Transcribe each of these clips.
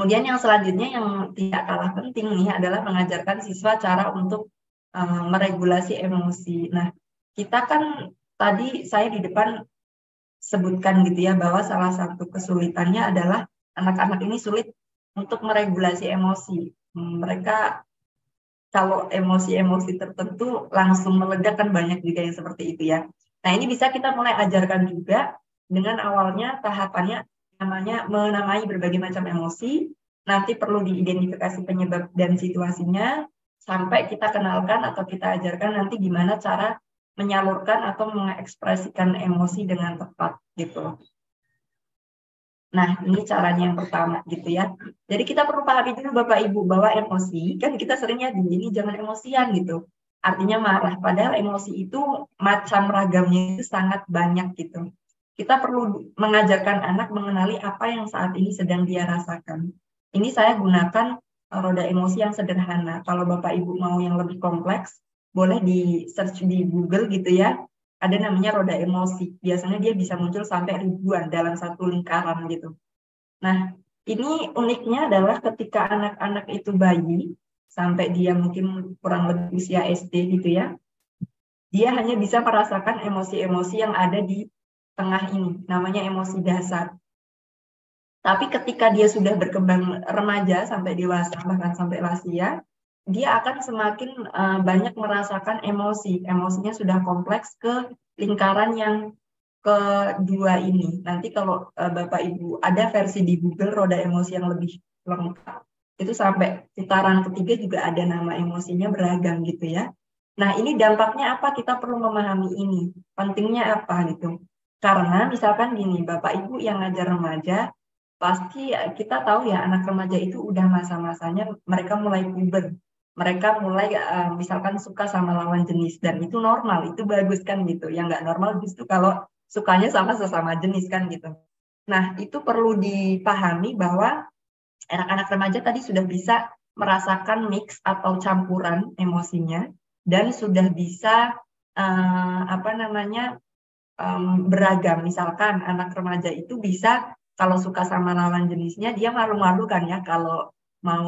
Kemudian yang selanjutnya yang tidak kalah penting nih adalah mengajarkan siswa cara untuk meregulasi emosi. Nah, kita kan tadi saya di depan sebutkan gitu ya bahwa salah satu kesulitannya adalah anak-anak ini sulit untuk meregulasi emosi. Mereka kalau emosi-emosi tertentu langsung meledak kan banyak juga yang seperti itu ya. Nah, ini bisa kita mulai ajarkan juga dengan awalnya tahapannya namanya menamai berbagai macam emosi, nanti perlu diidentifikasi penyebab dan situasinya, sampai kita kenalkan atau kita ajarkan nanti gimana cara menyalurkan atau mengekspresikan emosi dengan tepat gitu. Nah, ini caranya yang pertama gitu ya. Jadi kita perlu pahami dulu Bapak Ibu bahwa emosi, kan kita seringnya di ini jangan emosian gitu. Artinya marah, padahal emosi itu macam ragamnya itu sangat banyak gitu. Kita perlu mengajarkan anak mengenali apa yang saat ini sedang dia rasakan. Ini saya gunakan roda emosi yang sederhana. Kalau Bapak Ibu mau yang lebih kompleks, boleh di search di Google gitu ya, ada namanya roda emosi. Biasanya dia bisa muncul sampai ribuan dalam satu lingkaran gitu. Nah, ini uniknya adalah ketika anak-anak itu bayi, sampai dia mungkin kurang lebih usia SD gitu ya, dia hanya bisa merasakan emosi-emosi yang ada di tengah ini, namanya emosi dasar. Tapi ketika dia sudah berkembang remaja sampai dewasa, bahkan sampai lansia, dia akan semakin banyak merasakan emosi. Emosinya sudah kompleks ke lingkaran yang kedua ini. Nanti kalau Bapak Ibu ada versi di Google roda emosi yang lebih lengkap, itu sampai putaran ketiga juga ada nama emosinya beragam gitu ya. Nah, ini dampaknya apa? Kita perlu memahami ini. Pentingnya apa gitu. Karena misalkan gini, Bapak Ibu yang ngajar remaja, pasti kita tahu ya anak remaja itu udah masa-masanya mereka mulai puber. Mereka mulai misalkan suka sama lawan jenis dan itu normal, itu bagus kan gitu. Yang nggak normal justru kalau sukanya sama sesama jenis kan gitu. Nah, itu perlu dipahami bahwa anak-anak remaja tadi sudah bisa merasakan mix atau campuran emosinya dan sudah bisa beragam. Misalkan anak remaja itu bisa kalau suka sama lawan jenisnya dia malu-malu kan ya kalau mau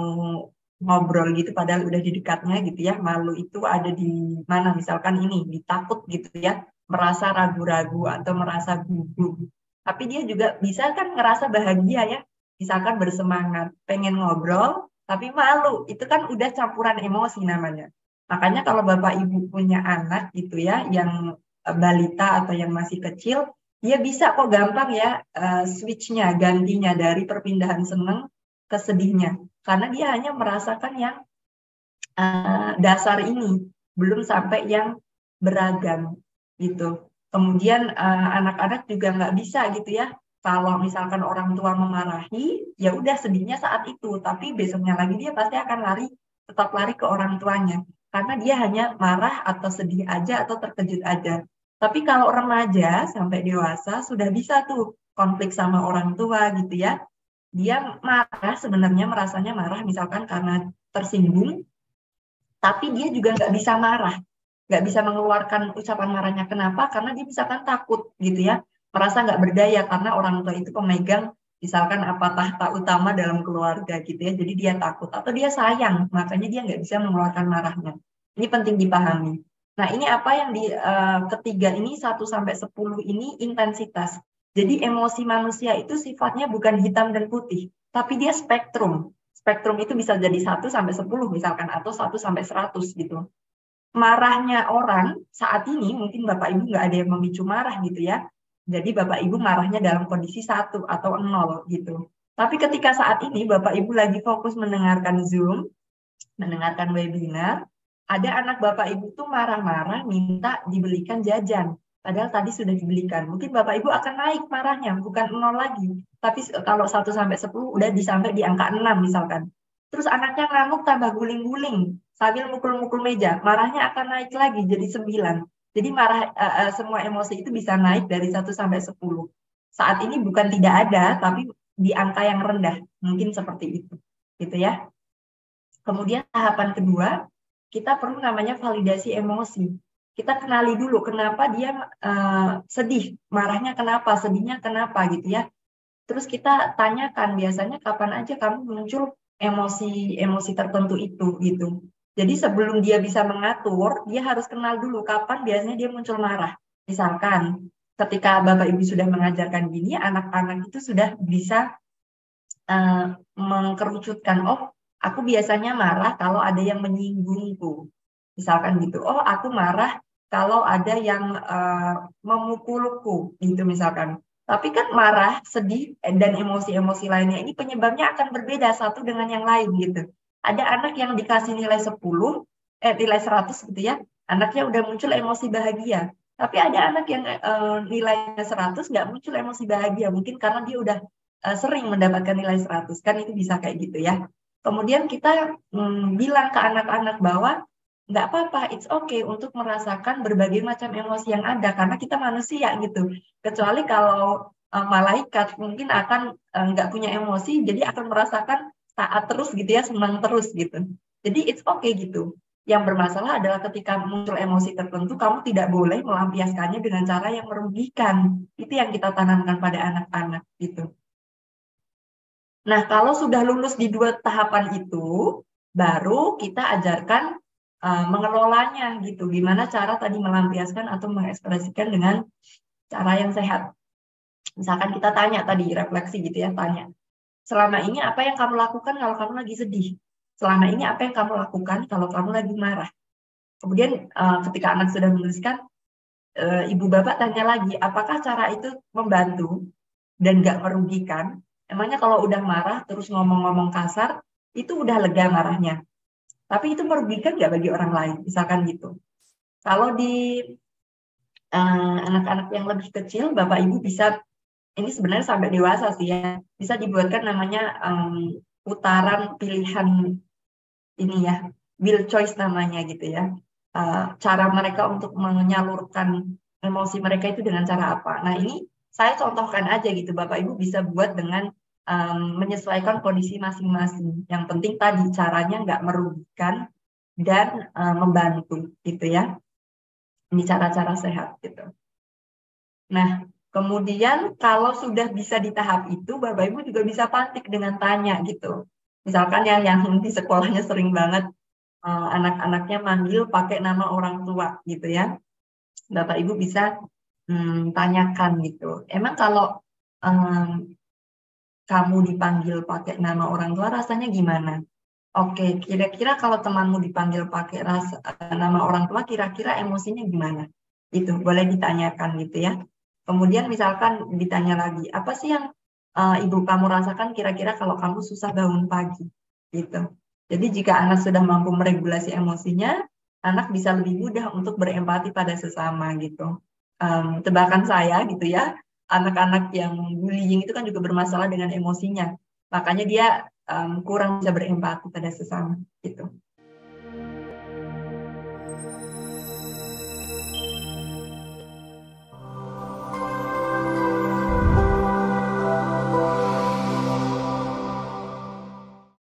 ngobrol gitu padahal udah di dekatnya gitu ya. Malu itu ada di mana misalkan ini ditakut gitu ya, merasa ragu-ragu atau merasa gugup. Tapi dia juga bisa kan ngerasa bahagia ya. Misalkan bersemangat, pengen ngobrol tapi malu. Itu kan udah campuran emosi namanya. Makanya kalau Bapak Ibu punya anak gitu ya yang balita atau yang masih kecil, dia bisa kok gampang ya switch-nya, gantinya dari perpindahan seneng ke sedihnya. Karena dia hanya merasakan yang dasar ini, belum sampai yang beragam gitu. Kemudian anak-anak juga nggak bisa gitu ya, kalau misalkan orang tua memarahi, ya udah sedihnya saat itu, tapi besoknya lagi dia pasti akan tetap lari ke orang tuanya. Karena dia hanya marah atau sedih aja atau terkejut aja. Tapi kalau remaja sampai dewasa sudah bisa tuh konflik sama orang tua gitu ya. Dia marah sebenarnya merasanya marah misalkan karena tersinggung, tapi dia juga nggak bisa marah, nggak bisa mengeluarkan ucapan marahnya. Kenapa? Karena dia misalkan takut gitu ya, merasa nggak berdaya karena orang tua itu pemegang misalkan apa tahta utama dalam keluarga gitu ya, jadi dia takut atau dia sayang, makanya dia nggak bisa mengeluarkan marahnya. Ini penting dipahami. Nah, ini apa yang di ketiga ini 1 sampai 10 ini intensitas. Jadi emosi manusia itu sifatnya bukan hitam dan putih, tapi dia spektrum. Spektrum itu bisa jadi 1 sampai 10 misalkan atau 1 sampai 100 gitu. Marahnya orang saat ini mungkin Bapak Ibu nggak ada yang memicu marah gitu ya. Jadi Bapak Ibu marahnya dalam kondisi 1 atau 0 gitu. Tapi ketika saat ini Bapak Ibu lagi fokus mendengarkan Zoom, mendengarkan webinar, ada anak Bapak Ibu tuh marah-marah minta dibelikan jajan. Padahal tadi sudah dibelikan. Mungkin Bapak Ibu akan naik marahnya, bukan 0 lagi. Tapi kalau 1 sampai 10 udah sampai di angka 6 misalkan. Terus anaknya ngamuk tambah guling-guling sambil mukul-mukul meja. Marahnya akan naik lagi jadi 9. Jadi semua emosi itu bisa naik dari 1 sampai 10. Saat ini bukan tidak ada, tapi di angka yang rendah. Mungkin seperti itu. Gitu ya. Kemudian tahapan kedua, kita perlu namanya validasi emosi. Kita kenali dulu kenapa dia sedih, marahnya kenapa, sedihnya kenapa gitu ya. terus kita tanyakan biasanya kapan aja kamu muncul emosi tertentu itu gitu. Jadi sebelum dia bisa mengatur, dia harus kenal dulu kapan biasanya dia muncul marah. Misalkan ketika Bapak Ibu sudah mengajarkan gini, anak-anak itu sudah bisa mengkerucutkan, oh aku biasanya marah kalau ada yang menyinggungku. Misalkan gitu, oh aku marah kalau ada yang memukulku gitu misalkan. Tapi kan marah, sedih, dan emosi-emosi lainnya ini penyebabnya akan berbeda satu dengan yang lain gitu. Ada anak yang dikasih nilai 10, nilai 100 gitu ya, anaknya udah muncul emosi bahagia. Tapi ada anak yang nilainya 100 nggak muncul emosi bahagia, mungkin karena dia udah sering mendapatkan nilai 100, kan itu bisa kayak gitu ya. Kemudian kita bilang ke anak-anak bahwa nggak apa-apa, it's okay untuk merasakan berbagai macam emosi yang ada, karena kita manusia gitu. Kecuali kalau malaikat mungkin akan nggak punya emosi, jadi akan merasakan taat terus gitu ya, senang terus gitu. Jadi it's okay gitu. Yang bermasalah adalah ketika muncul emosi tertentu, kamu tidak boleh melampiaskannya dengan cara yang merugikan. Itu yang kita tanamkan pada anak-anak gitu. Nah, kalau sudah lulus di 2 tahapan itu, baru kita ajarkan mengelolanya gitu. Gimana cara tadi melampiaskan atau mengekspresikan dengan cara yang sehat. Misalkan kita tanya tadi, refleksi gitu ya, tanya. Selama ini apa yang kamu lakukan kalau kamu lagi sedih? Selama ini apa yang kamu lakukan kalau kamu lagi marah? Kemudian ketika anak sudah menuliskan, ibu bapak tanya lagi, apakah cara itu membantu dan nggak merugikan? Emangnya kalau udah marah terus ngomong-ngomong kasar, itu udah lega marahnya. Tapi itu merugikan nggak bagi orang lain? Misalkan gitu. Kalau di anak-anak yang lebih kecil, Bapak Ibu bisa, ini sebenarnya sampai dewasa sih ya, bisa dibuatkan namanya putaran pilihan ini ya, will choice namanya gitu ya. Cara mereka untuk menyalurkan emosi mereka itu dengan cara apa. Nah ini saya contohkan aja gitu, Bapak Ibu bisa buat dengan menyesuaikan kondisi masing-masing. Yang penting tadi caranya nggak merugikan dan membantu gitu ya. Ini cara-cara sehat gitu. Nah, kemudian kalau sudah bisa di tahap itu, Bapak Ibu juga bisa pantik dengan tanya gitu. Misalkan yang di sekolahnya sering banget anak-anaknya manggil pakai nama orang tua gitu ya. Bapak Ibu bisa tanyakan gitu. Emang kalau kamu dipanggil pakai nama orang tua rasanya gimana? Oke, kira-kira kalau temanmu dipanggil pakai nama orang tua, kira-kira emosinya gimana? Itu boleh ditanyakan gitu ya. Kemudian misalkan ditanya lagi, apa sih yang ibu kamu rasakan kira-kira kalau kamu susah bangun pagi? Gitu. Jadi jika anak sudah mampu meregulasi emosinya, anak bisa lebih mudah untuk berempati pada sesama gitu. Tebakan saya gitu ya, anak-anak yang bullying itu kan juga bermasalah dengan emosinya. Makanya dia kurang bisa berempati pada sesama gitu.